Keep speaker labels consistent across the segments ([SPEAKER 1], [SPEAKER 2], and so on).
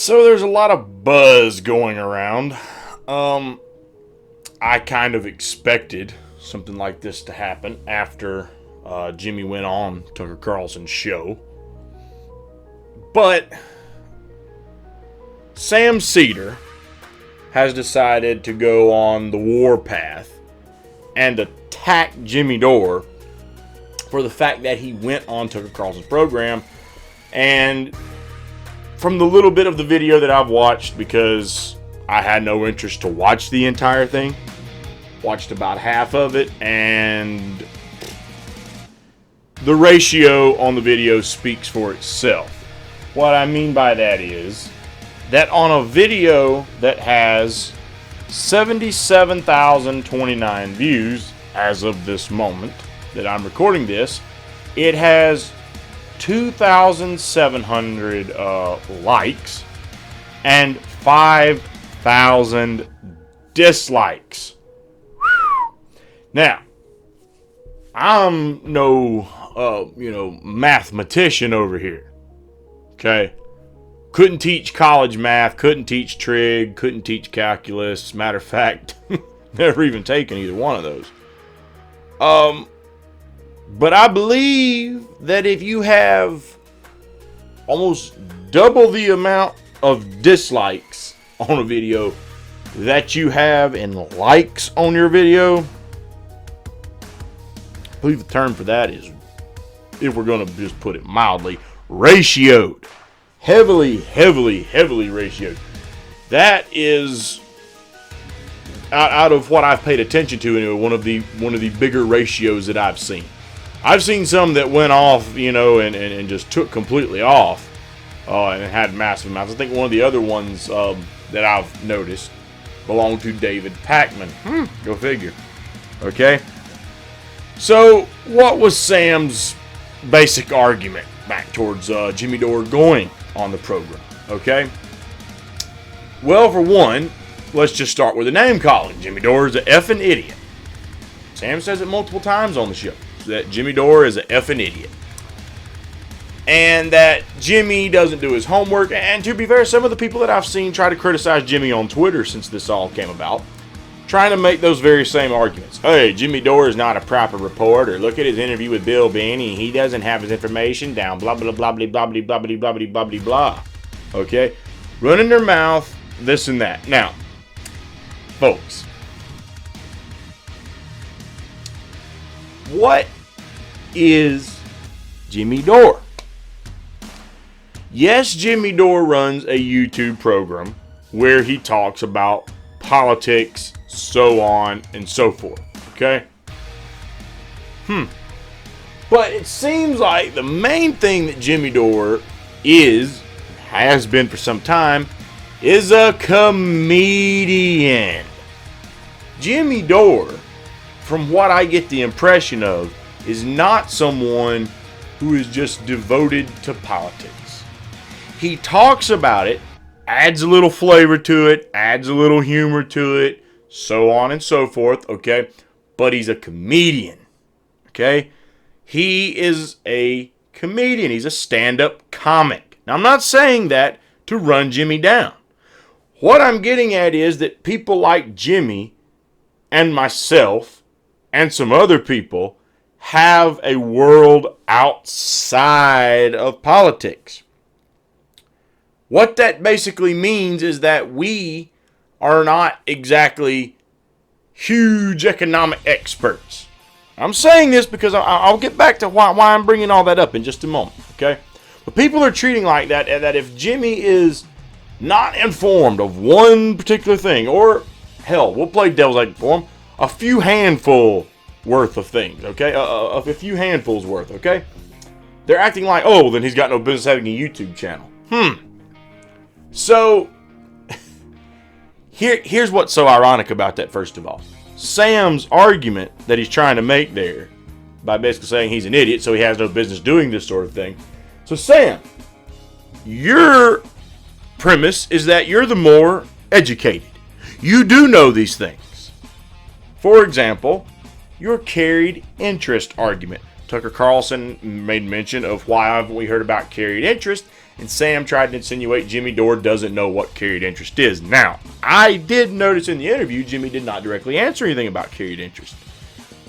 [SPEAKER 1] So there's a lot of buzz going around. I kind of expected something like this to happen after Jimmy went on Tucker Carlson's show. But Sam Seder has decided to go on the warpath and attack Jimmy Dore for the fact that he went on Tucker Carlson's program. And from the little bit of the video that I've watched, because I had no interest to watch the entire thing, watched about half of it, and the ratio on the video speaks for itself. What I mean by that is that on a video that has 77,029 views as of this moment that I'm recording this, it has 2,700 likes and 5,000 dislikes. Now, I'm no mathematician over here. Okay? Couldn't teach college math, couldn't teach trig, couldn't teach calculus. Matter of fact, never even taken either one of those. But I believe that if you have almost double the amount of dislikes on a video that you have in likes on your video, I believe the term for that is, if we're going to just put it mildly, ratioed. Heavily ratioed. That is, out of what I've paid attention to, anyway, one of the bigger ratios that I've seen. I've seen some that went off, and just took completely off, and had massive amounts. I think one of the other ones that I've noticed belonged to David Pakman. Go figure. Okay. So, what was Sam's basic argument back towards Jimmy Dore going on the program? Okay. Well, for one, let's just start with the name calling. Jimmy Dore is an effing idiot. Sam says it multiple times on the show, that Jimmy Dore is an effing idiot. And that Jimmy doesn't do his homework. And to be fair, some of the people that I've seen try to criticize Jimmy on Twitter since this all came about, trying to make those very same arguments. Hey, Jimmy Dore is not a proper reporter. Look at his interview with Bill Binney. He doesn't have his information down. Blah, blah, blah, blah, blah, blah, blah, blah, blah, blah, blah, blah. Okay? Running their mouth, this and that. Now, folks, what is Jimmy Dore? Yes, Jimmy Dore runs a YouTube program where he talks about politics, so on and so forth. Okay? But it seems like the main thing that Jimmy Dore has been for some time, is a comedian. Jimmy Dore, from what I get the impression of, is not someone who is just devoted to politics. He talks about it, adds a little flavor to it, adds a little humor to it, so on and so forth, okay? But he's a comedian, okay? He is a comedian. He's a stand-up comic. Now, I'm not saying that to run Jimmy down. What I'm getting at is that people like Jimmy and myself and some other people have a world outside of politics. What that basically means is that we are not exactly huge economic experts. I'm saying this because I'll get back to why I'm bringing all that up in just a moment, okay? But people are treating like that if Jimmy is not informed of one particular thing, or hell, we'll play devil's advocate for him, a few handful worth of things, okay? A few handfuls worth, okay? They're acting like, oh, then he's got no business having a YouTube channel. So, here's what's so ironic about that, first of all. Sam's argument that he's trying to make there, by basically saying he's an idiot, so he has no business doing this sort of thing. So, Sam, your premise is that you're the more educated. You do know these things. For example, your carried interest argument. Tucker Carlson made mention of why haven't we heard about carried interest, and Sam tried to insinuate Jimmy Dore doesn't know what carried interest is. Now, I did notice in the interview, Jimmy did not directly answer anything about carried interest.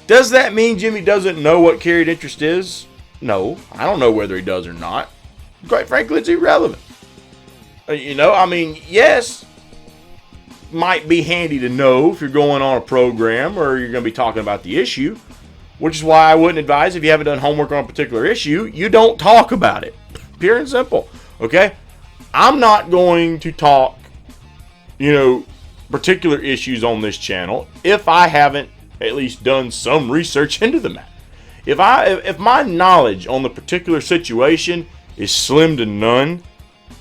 [SPEAKER 1] Does that mean Jimmy doesn't know what carried interest is? No, I don't know whether he does or not. Quite frankly, it's irrelevant. Yes, might be handy to know if you're going on a program or you're going to be talking about the issue, which is why I wouldn't advise, if you haven't done homework on a particular issue, you don't talk about it. Pure and simple. Okay? I'm not going to talk, particular issues on this channel if I haven't at least done some research into the matter. If my knowledge on the particular situation is slim to none,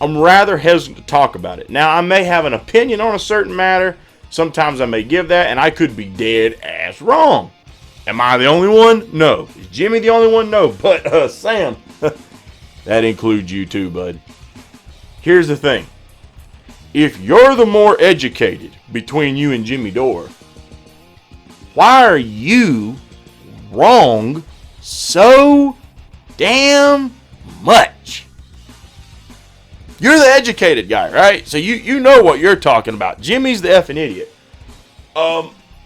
[SPEAKER 1] I'm rather hesitant to talk about it. Now, I may have an opinion on a certain matter. Sometimes I may give that, and I could be dead ass wrong. Am I the only one? No. Is Jimmy the only one? No. But Sam, that includes you too, bud. Here's the thing. If you're the more educated between you and Jimmy Dore, why are you wrong so damn much? You're the educated guy, right? So you know what you're talking about. Jimmy's the effing idiot.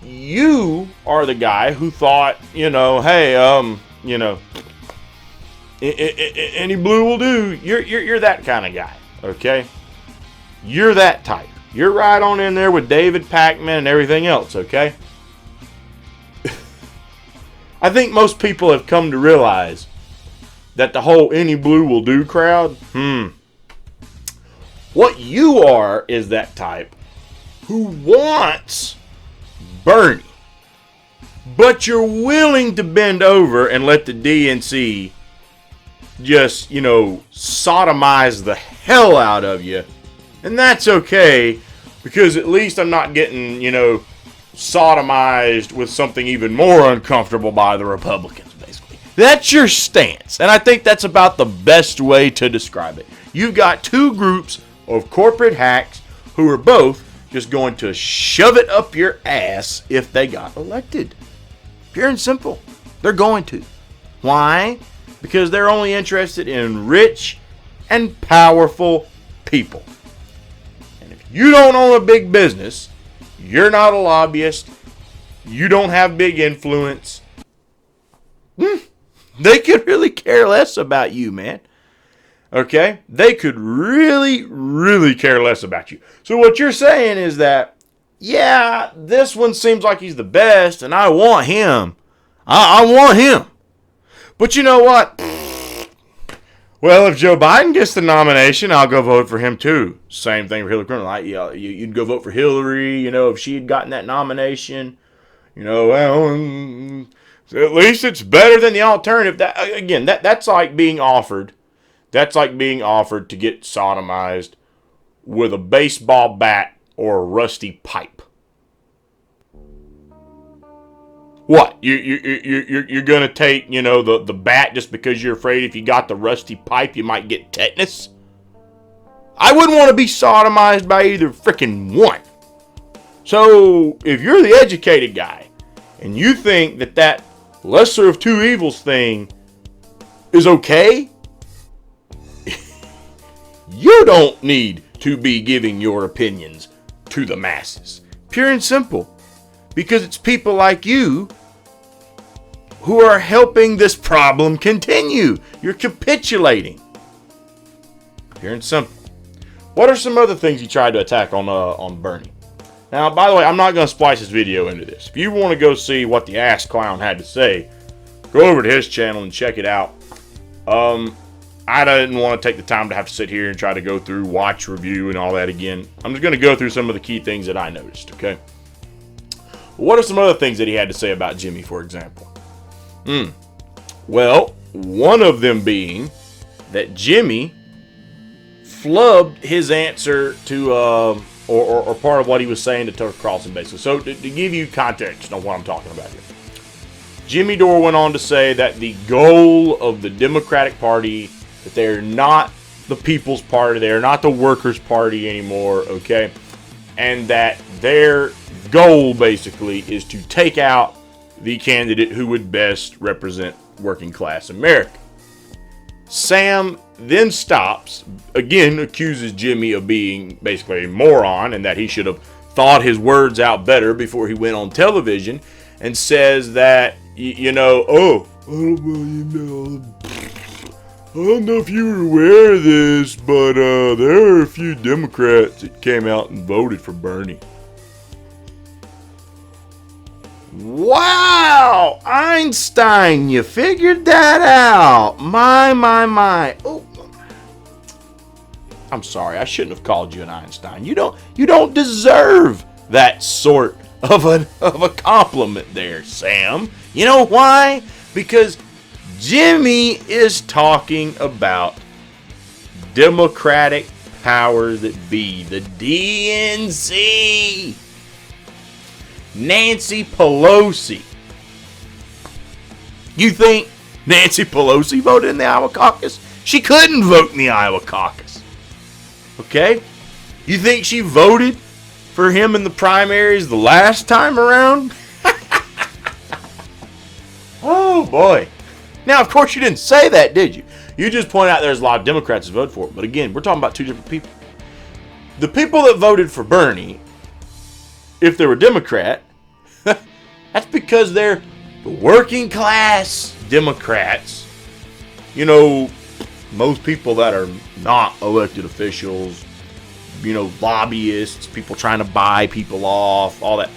[SPEAKER 1] You are the guy who thought, any blue will do. You're that kind of guy, okay? You're that type. You're right on in there with David Pac-Man and everything else, okay? I think most people have come to realize that the whole any blue will do crowd, what you are is that type who wants Bernie, but you're willing to bend over and let the DNC just, sodomize the hell out of you. And that's okay, because at least I'm not getting, sodomized with something even more uncomfortable by the Republicans, basically. That's your stance. And I think that's about the best way to describe it. You've got two groups of corporate hacks who are both just going to shove it up your ass if they got elected. Pure and simple. They're going to. Why? Because they're only interested in rich and powerful people. And if you don't own a big business, you're not a lobbyist, you don't have big influence, they could really care less about you, man. Okay? They could really, really care less about you. So what you're saying is that, yeah, this one seems like he's the best, and I want him. I want him. But you know what? Well, if Joe Biden gets the nomination, I'll go vote for him too. Same thing for Hillary Clinton. You'd go vote for Hillary, if she had gotten that nomination. At least it's better than the alternative. That's like being offered. That's like being offered to get sodomized with a baseball bat or a rusty pipe. What? You're gonna take, the bat just because you're afraid if you got the rusty pipe you might get tetanus? I wouldn't want to be sodomized by either freaking one. So if you're the educated guy and you think that lesser of two evils thing is okay, you don't need to be giving your opinions to the masses. Pure and simple. Because it's people like you who are helping this problem continue. You're capitulating. Pure and simple. What are some other things he tried to attack on Bernie? Now, by the way, I'm not going to splice this video into this. If you want to go see what the ass clown had to say, go over to his channel and check it out. I didn't want to take the time to have to sit here and try to go through, watch, review, and all that again. I'm just going to go through some of the key things that I noticed, okay? What are some other things that he had to say about Jimmy, for example? Well, one of them being that Jimmy flubbed his answer to, or part of what he was saying to Tucker Carlson, basically. So to give you context on what I'm talking about here. Jimmy Dore went on to say that the goal of the Democratic Party, that they're not the People's Party, they're not the Workers' Party anymore, okay? And that their goal, basically, is to take out the candidate who would best represent working class America. Sam then stops, again accuses Jimmy of being basically a moron and that he should have thought his words out better before he went on television, and says that, I don't know if you were aware of this, but there are a few Democrats that came out and voted for Bernie. Wow! Einstein, you figured that out. My. Oh, I'm sorry. I shouldn't have called you an Einstein. You don't deserve that sort of a compliment there, Sam. You know why? Because Jimmy is talking about Democratic powers that be, the DNC. Nancy Pelosi. You think Nancy Pelosi voted in the Iowa caucus? She couldn't vote in the Iowa caucus. Okay? You think she voted for him in the primaries the last time around? Oh boy. Now, of course, you didn't say that, did you? You just pointed out there's a lot of Democrats that voted for it. But again, we're talking about two different people. The people that voted for Bernie, if they were Democrat, that's because they're the working class Democrats. You know, most people that are not elected officials, lobbyists, people trying to buy people off, all that.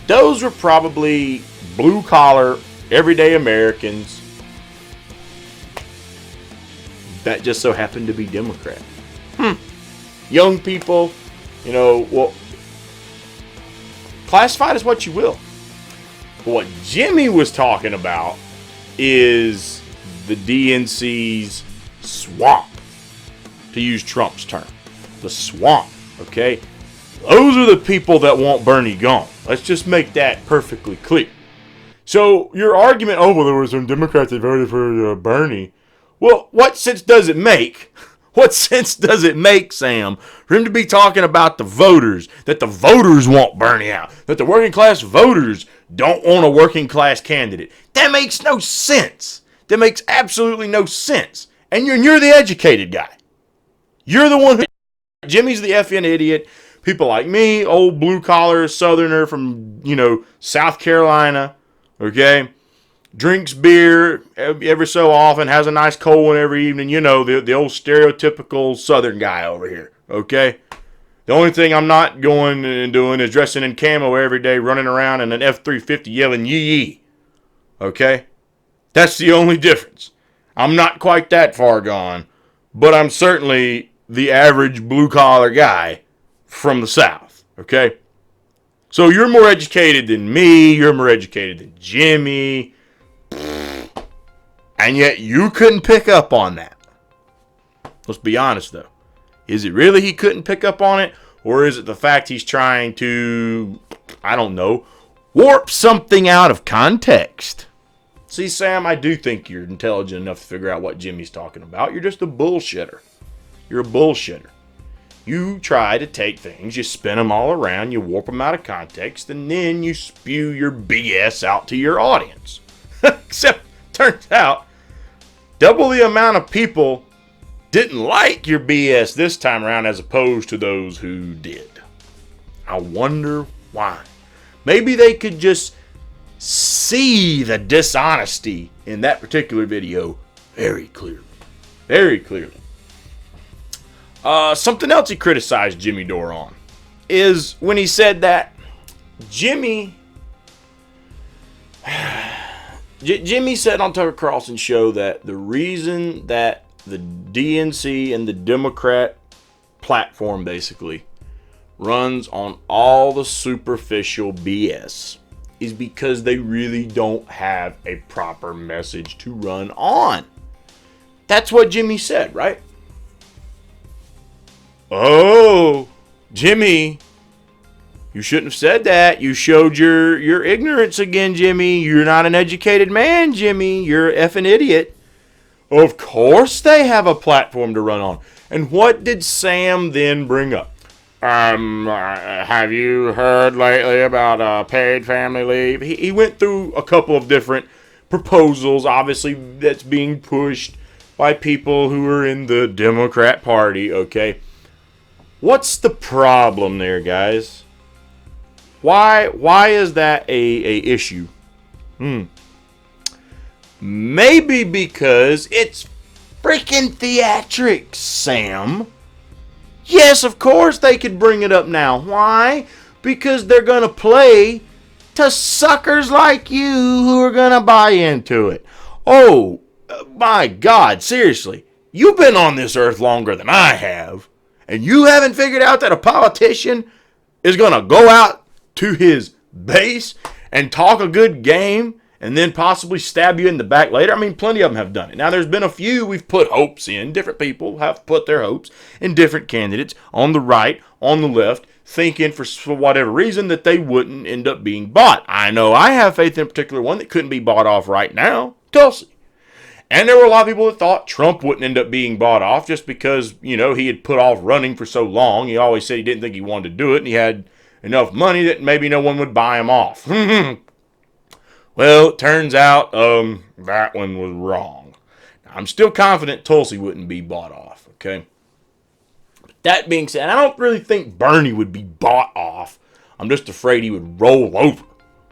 [SPEAKER 1] Those were probably blue collar, everyday Americans that just so happened to be Democrat. Young people, classify it as what you will. But what Jimmy was talking about is the DNC's swamp, to use Trump's term. The swamp, okay? Those are the people that want Bernie gone. Let's just make that perfectly clear. So your argument, there were some Democrats that voted for Bernie. Well, what sense does it make? What sense does it make, Sam, for him to be talking about the voters, that the voters want Bernie out, that the working class voters don't want a working class candidate? That makes no sense. That makes absolutely no sense. And you're the educated guy. You're the one who... Jimmy's the effing idiot. People like me, old blue-collar southerner from, South Carolina, okay, drinks beer every so often, has a nice cold one every evening. The old stereotypical southern guy over here, okay? The only thing I'm not going and doing is dressing in camo every day, running around in an F-350 yelling yee-yee, okay? That's the only difference. I'm not quite that far gone, but I'm certainly the average blue-collar guy from the South, okay? So you're more educated than me, you're more educated than Jimmy, and yet you couldn't pick up on that. Let's be honest, though. Is it really he couldn't pick up on it? Or is it the fact he's trying to, warp something out of context? See, Sam, I do think you're intelligent enough to figure out what Jimmy's talking about. You're just a bullshitter. You're a bullshitter. You try to take things, you spin them all around, you warp them out of context, and then you spew your BS out to your audience. Except, turns out, double the amount of people didn't like your BS this time around as opposed to those who did. I wonder why. Maybe they could just see the dishonesty in that particular video very clearly. Very clearly. Something else he criticized Jimmy Dore on is when he said that Jimmy said on Tucker Carlson's show that the reason that the DNC and the Democrat platform basically runs on all the superficial BS is because they really don't have a proper message to run on. That's what Jimmy said, right? Oh, Jimmy, you shouldn't have said that. You showed your ignorance again, Jimmy. You're not an educated man, Jimmy. You're an effing idiot. Of course they have a platform to run on. And what did Sam then bring up? Have you heard lately about paid family leave? He went through a couple of different proposals, obviously, that's being pushed by people who are in the Democrat Party, okay? What's the problem there, guys? Why is that a issue? Maybe because it's freaking theatrics, Sam. Yes, of course they could bring it up now. Why? Because they're going to play to suckers like you who are going to buy into it. Oh, my God, seriously. You've been on this earth longer than I have, and you haven't figured out that a politician is going to go out to his base and talk a good game and then possibly stab you in the back later. I mean, plenty of them have done it. Now, there's been a few we've put hopes in. Different people have put their hopes in different candidates on the right, on the left, thinking for whatever reason that they wouldn't end up being bought. I know I have faith in a particular one that couldn't be bought off right now, Tulsi. And there were a lot of people that thought Trump wouldn't end up being bought off just because, he had put off running for so long. He always said he didn't think he wanted to do it, and he had enough money that maybe no one would buy him off. Well, it turns out that one was wrong. Now, I'm still confident Tulsi wouldn't be bought off, okay? But that being said, I don't really think Bernie would be bought off. I'm just afraid he would roll over.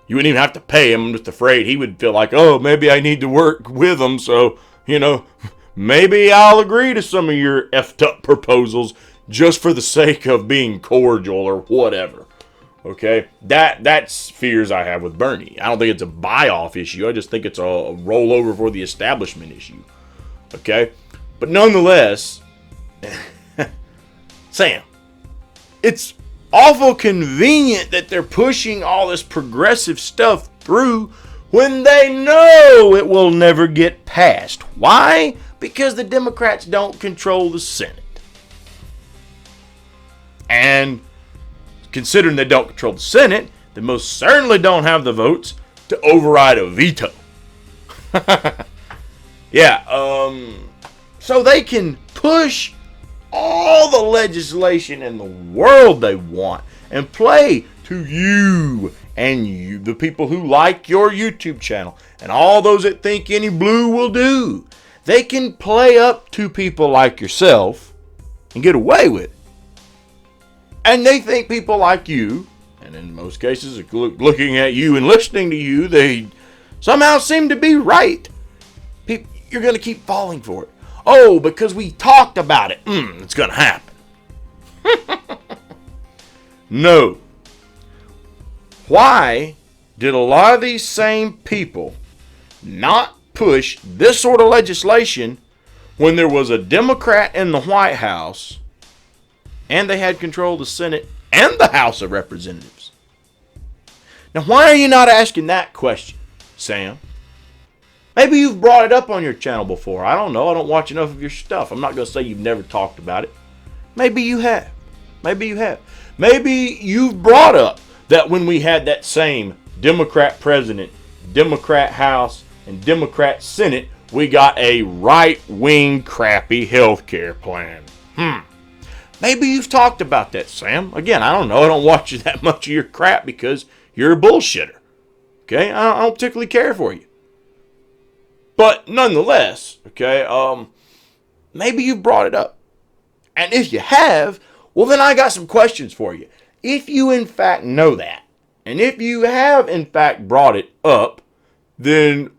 [SPEAKER 1] You wouldn't even have to pay him. I'm just afraid he would feel like, oh, maybe I need to work with him, so, maybe I'll agree to some of your effed up proposals just for the sake of being cordial or whatever. Okay, that's fears I have with Bernie. I don't think it's a buy-off issue. I just think it's a rollover for the establishment issue. Okay, but nonetheless, Sam, it's awful convenient that they're pushing all this progressive stuff through when they know it will never get passed. Why? Because the Democrats don't control the Senate. And considering they don't control the Senate, they most certainly don't have the votes to override a veto. So they can push all the legislation in the world they want and play to you and you, the people who like your YouTube channel, and all those that think any blue will do. They can play up to people like yourself and get away with it. And they think people like you, and in most cases, looking at you and listening to you, they somehow seem to be right. You're going to keep falling for it. Oh, because we talked about it. It's going to happen. No. Why did a lot of these same people not push this sort of legislation when there was a Democrat in the White House and they had control of the Senate and the House of Representatives? Now, why are you not asking that question, Sam? Maybe you've brought it up on your channel before. I don't know. I don't watch enough of your stuff. I'm not going to say you've never talked about it. Maybe you have. Maybe you have. Maybe you've brought up that when we had that same Democrat president, Democrat House, and Democrat Senate, we got a right-wing crappy health care plan. Maybe you've talked about that, Sam. Again, I don't know. I don't watch that much of your crap because you're a bullshitter. Okay? I don't particularly care for you. But nonetheless, okay, maybe you've brought it up. And if you have, well, then I got some questions for you. If you in fact know that, and if you have in fact brought it up, then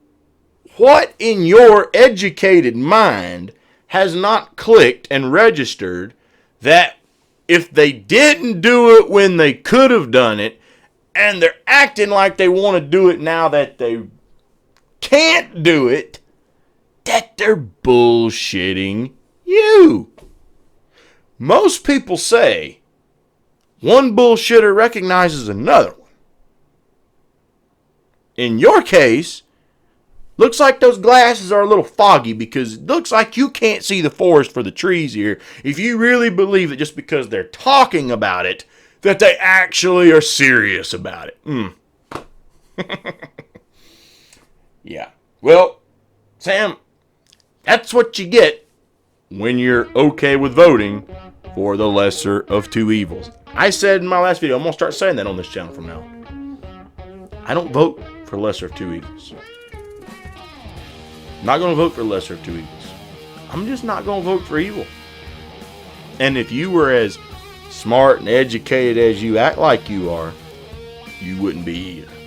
[SPEAKER 1] what in your educated mind has not clicked and registered that if they didn't do it when they could have done it, and they're acting like they want to do it now that they can't do it, that they're bullshitting you? Most people say one bullshitter recognizes another one. In your case, looks like those glasses are a little foggy because it looks like you can't see the forest for the trees here if you really believe that just because they're talking about it, that they actually are serious about it. Yeah. Well, Sam, that's what you get when you're okay with voting for the lesser of two evils. I said in my last video, I'm going to start saying that on this channel from now. I don't vote for lesser of two evils. I'm not going to vote for lesser of two evils. I'm just not going to vote for evil. And if you were as smart and educated as you act like you are, you wouldn't be either.